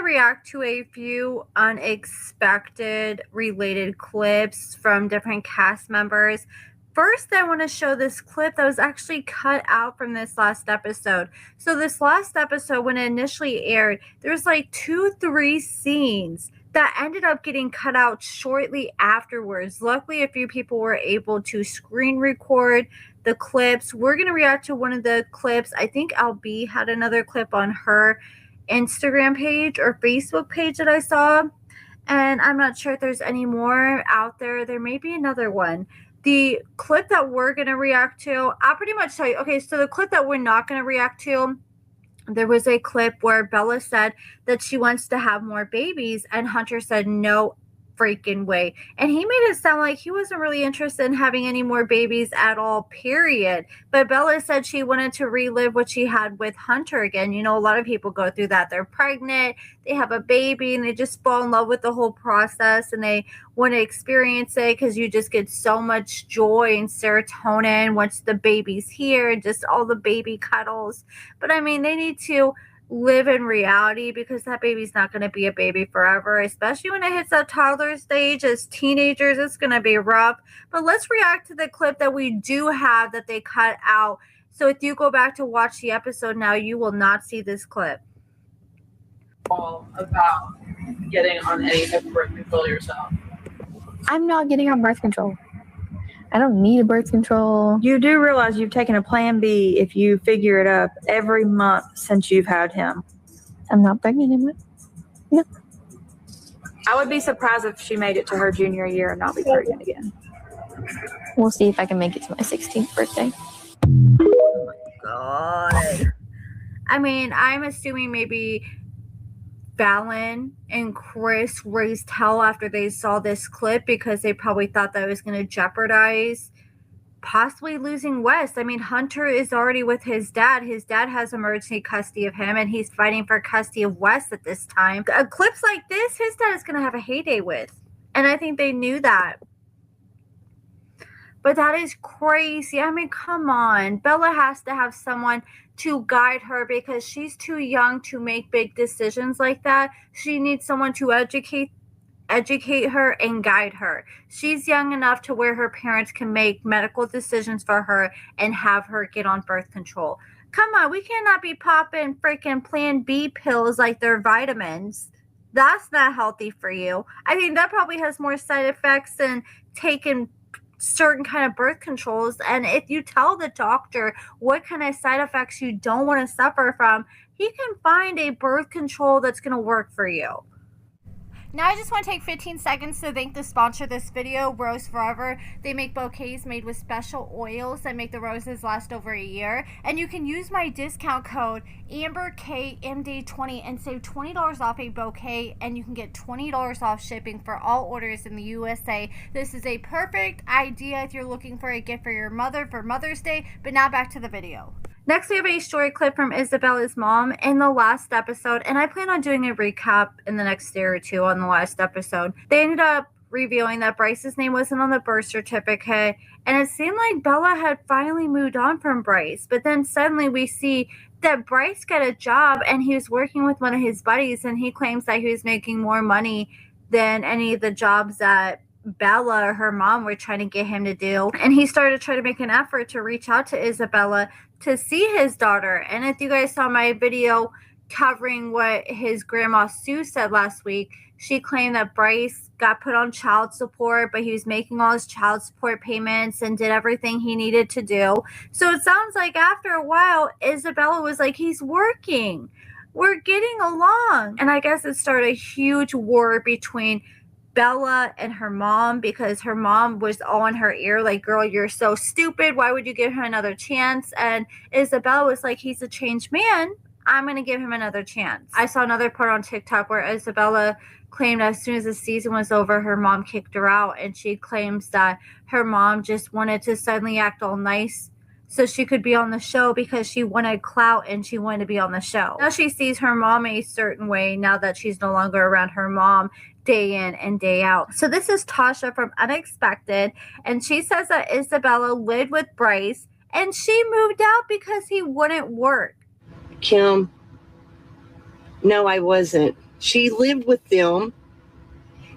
react to a few unexpected related clips from different cast members. First, I want to show this clip that was actually cut out from this last episode. So this last episode, when it initially aired, there's like 2-3 scenes that ended up getting cut out shortly afterwards. Luckily, a few people were able to screen record the clips. We're going to react to one of the clips. I think LB had another clip on her Instagram page or Facebook page that I saw. And I'm not sure if there's any more out there. There may be another one. The clip that we're going to react to, I'll pretty much tell you. Okay, so the clip that we're not going to react to, there was a clip where Bella said that she wants to have more babies, and Hunter said no freaking way. And he made it sound like he wasn't really interested in having any more babies at all, period. But Bella said she wanted to relive what she had with Hunter again. You know, a lot of people go through that. They're pregnant, they have a baby, and they just fall in love with the whole process, and they want to experience it because you just get so much joy and serotonin once the baby's here, and just all the baby cuddles. But I mean, they need to live in reality, because that baby's not going to be a baby forever, especially when it hits that toddler stage. As teenagers, it's going to be rough. But let's react to the clip that we do have that they cut out. So if you go back to watch the episode now, you will not see this clip. All about getting on any type of birth control yourself. I'm not getting on birth control. I don't need a birth control. You do realize you've taken a plan B if you figure it up every month since you've had him. I'm not pregnant anymore. No. I would be surprised if she made it to her junior year and not be pregnant again. We'll see if I can make it to my 16th birthday. Oh my God. I mean, I'm assuming maybe Fallon and Chris raised hell after they saw this clip, because they probably thought that it was going to jeopardize possibly losing Wes. I mean, Hunter is already with his dad. His dad has emergency custody of him, and he's fighting for custody of Wes at this time. Clips like this, his dad is going to have a heyday with. And I think they knew that. But that is crazy. I mean, come on. Bella has to have someone to guide her, because she's too young to make big decisions like that. She needs someone to educate her and guide her. She's young enough to where her parents can make medical decisions for her and have her get on birth control. Come on, we cannot be popping freaking Plan B pills like they're vitamins. That's not healthy for you. I think that probably has more side effects than taking certain kind of birth controls. And if you tell the doctor what kind of side effects you don't want to suffer from, he can find a birth control that's going to work for you. Now I just want to take 15 seconds to thank the sponsor of this video, Rose Forever. They make bouquets made with special oils that make the roses last over a year. And you can use my discount code AmberKMD20 and save $20 off a bouquet, and you can get $20 off shipping for all orders in the USA. This is a perfect idea if you're looking for a gift for your mother for Mother's Day. But now back to the video. Next, we have a story clip from Isabella's mom in the last episode, and I plan on doing a recap in the next day or two on the last episode. They ended up revealing that Bryce's name wasn't on the birth certificate, and it seemed like Bella had finally moved on from Bryce. But then suddenly we see that Bryce got a job, and he was working with one of his buddies, and he claims that he was making more money than any of the jobs that Bella or her mom were trying to get him to do. And he started to try to make an effort to reach out to Isabella to see his daughter. And if you guys saw my video covering what his grandma Sue said last week, she claimed that Bryce got put on child support, but he was making all his child support payments and did everything he needed to do. So it sounds like after a while, Isabella was like, he's working, we're getting along. And I guess it started a huge war between Bella and her mom, because her mom was all in her ear like, girl, you're so stupid, why would you give him another chance? And Isabella was like, he's a changed man, I'm going to give him another chance. I saw another part on TikTok where Isabella claimed as soon as the season was over, her mom kicked her out, and she claims that her mom just wanted to suddenly act all nice so she could be on the show, because she wanted clout and she wanted to be on the show. Now she sees her mom a certain way now that she's no longer around her mom day in and day out. So this is Tasha from Unexpected, and she says that Isabella lived with Bryce and she moved out because he wouldn't work. Kim, no, I wasn't. She lived with them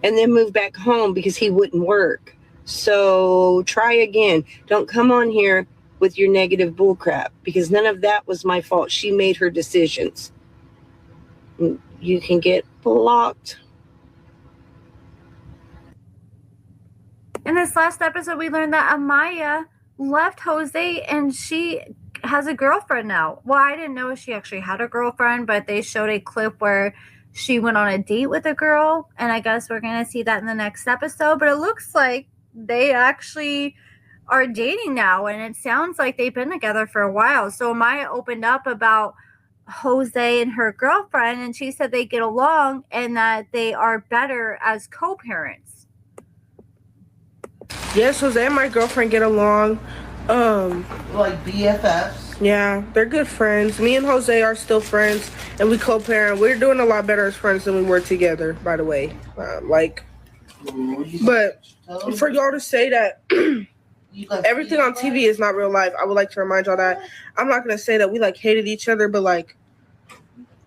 and then moved back home because he wouldn't work. So try again. Don't come on here with your negative bullcrap, because none of that was my fault. She made her decisions. You can get blocked. In this last episode, we learned that Amaya left Jose and she has a girlfriend now. Well, I didn't know she actually had a girlfriend, but they showed a clip where she went on a date with a girl, and I guess we're going to see that in the next episode. But it looks like they actually are dating now, and it sounds like they've been together for a while. So Amaya opened up about Jose and her girlfriend, and she said they get along and that they are better as co-parents. Yes, Jose and my girlfriend get along. Like BFFs. Yeah, they're good friends. Me and Jose are still friends, and we co-parent. We're doing a lot better as friends than we were together, by the way. But for y'all to say that everything on TV is not real life, I would like to remind y'all that. I'm not going to say that we hated each other, but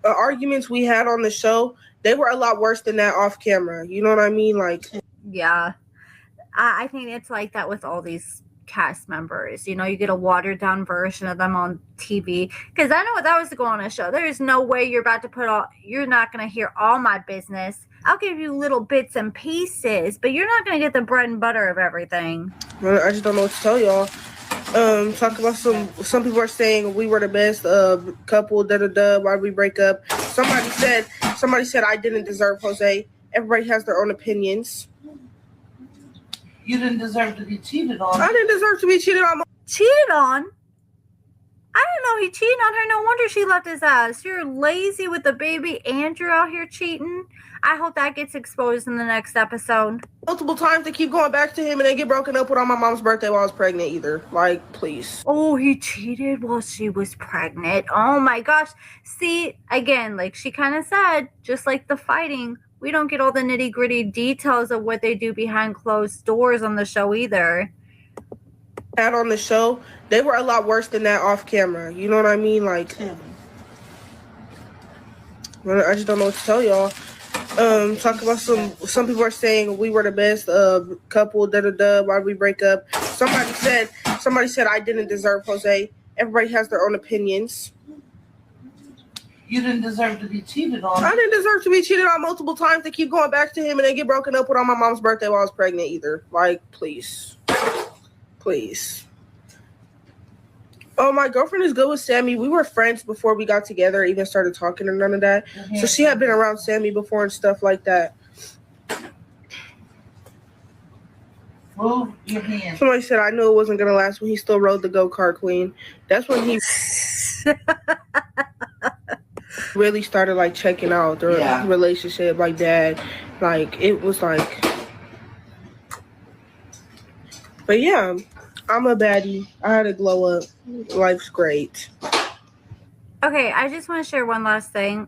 the arguments we had on the show, they were a lot worse than that off camera. You know what I mean? Yeah. I think it's like that with all these cast members. You get a watered down version of them on TV. Because I know what that was to go on a show. There's no way you're about to you're not going to hear all my business. I'll give you little bits and pieces, but you're not going to get the bread and butter of everything. Well, I just don't know what to tell y'all. Talk about some people are saying we were the best couple, why we break up. Somebody said I didn't deserve Jose. Everybody has their own opinions. You didn't deserve to be cheated on. I didn't deserve to be cheated on. Cheated on? I didn't know he cheated on her. No wonder she left his ass. You're lazy with the baby and you're out here cheating. I hope that gets exposed in the next episode. Multiple times to keep going back to him and then get broken up with on my mom's birthday while I was pregnant either. Please. Oh, he cheated while she was pregnant. Oh my gosh. See, again, like she kind of said, just like the fighting, we don't get all the nitty gritty details of what they do behind closed doors on the show either. That on the show, they were a lot worse than that off camera. You know what I mean? I just don't know what to tell y'all. Talk about some people are saying we were the best couple, why we break up. Somebody said I didn't deserve Jose. Everybody has their own opinions. You didn't deserve to be cheated on. I didn't deserve to be cheated on multiple times to keep going back to him and then get broken up with on my mom's birthday while I was pregnant either. Please. Please. Oh, my girlfriend is good with Sammy. We were friends before we got together, even started talking or none of that. So she had been around Sammy before and stuff like that. Move your hand. Somebody said I knew it wasn't going to last when he still rode the go-kart queen. That's when he really started checking out the relationship dad. It was but yeah, I'm a baddie. I had to glow up. Life's great. Okay, I just want to share one last thing.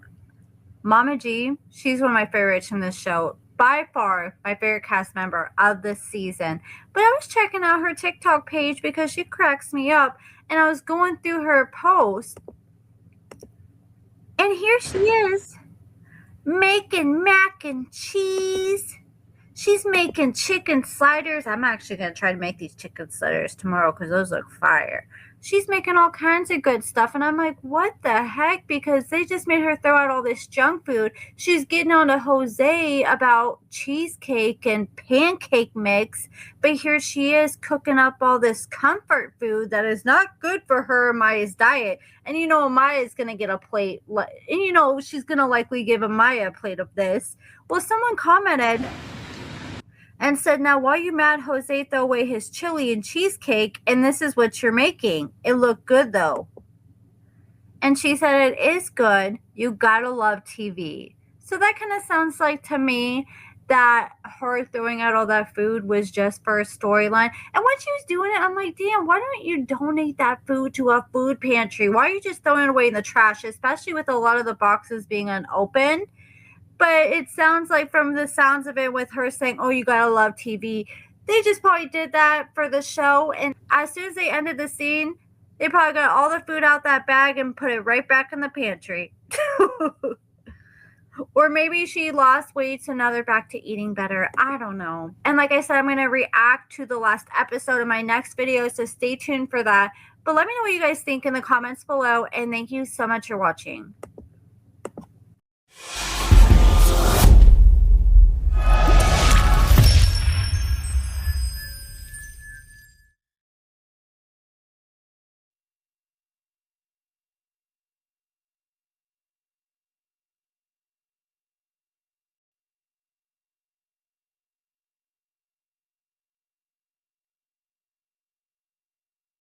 Mama G, she's one of my favorites from this show. By far, my favorite cast member of this season. But I was checking out her TikTok page because she cracks me up. And I was going through her post. And here she is, making mac and cheese. She's making chicken sliders. I'm actually going to try to make these chicken sliders tomorrow because those look fire. She's making all kinds of good stuff. And I'm like, what the heck? Because they just made her throw out all this junk food. She's getting on to Jose about cheesecake and pancake mix. But here she is cooking up all this comfort food that is not good for her and Amaya's diet. And Amaya's going to get a plate. And she's going to likely give Amaya a plate of this. Well, someone commented and said, now, why you mad Jose throw away his chili and cheesecake, and this is what you're making? It looked good, though. And she said, it is good. You gotta love TV. So that kind of sounds like to me that her throwing out all that food was just for a storyline. And when she was doing it, I'm like, damn, why don't you donate that food to a food pantry? Why are you just throwing it away in the trash, especially with a lot of the boxes being unopened? But it sounds like from the sounds of it with her saying, oh, you gotta love TV, they just probably did that for the show. And as soon as they ended the scene, they probably got all the food out that bag and put it right back in the pantry. Or maybe she lost weight, so now they're back to eating better. I don't know. And like I said, I'm going to react to the last episode in my next video, so stay tuned for that. But let me know what you guys think in the comments below, and thank you so much for watching.